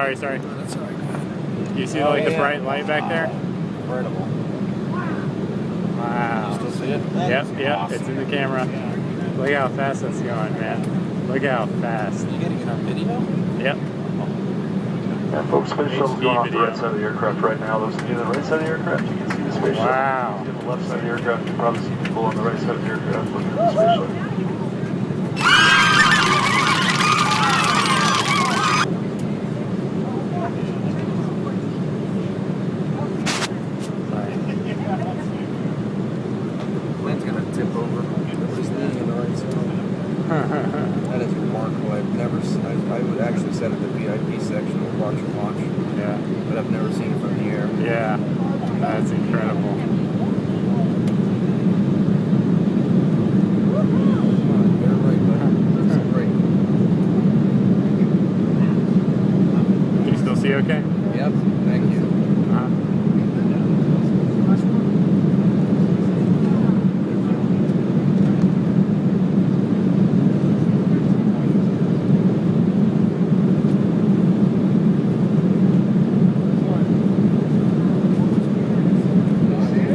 Sorry. No, that's all right. You see like the bright light back there? Incredible. Wow. You still see it? Yep, awesome. It's in the camera. Look how fast that's going, man. Look how fast. You getting it on video? Yep. Yeah, folks, space shuttle's going off the right side of the aircraft right now. Those of you on the right side of the aircraft, you can see the space shuttle. Wow. On the left side of the aircraft, you can probably see people on the right side of the aircraft looking at the space shuttle. Plane's gonna tip over. Nobody's leaning on the right side. That is remarkable. I would actually sit at the VIP section and watch it launch. Yeah. But I've never seen it from the air. Yeah. That's incredible. You're right, buddy. That's great. Can you still see okay? Yep. Thank you.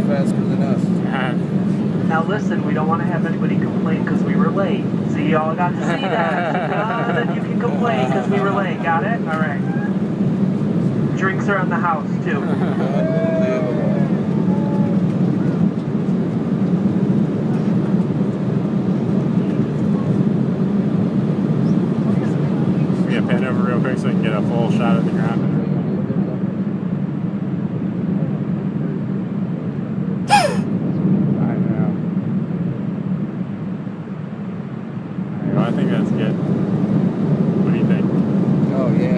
Faster than us. Now listen, we don't want to have anybody complain because we were late. See, y'all got to see that. Then you can complain because we were late. Got it? All right. Drinks are on the house, too. We can pan over real quick so we can get a full shot of the ground. I think that's good. What do you think? Oh, yeah.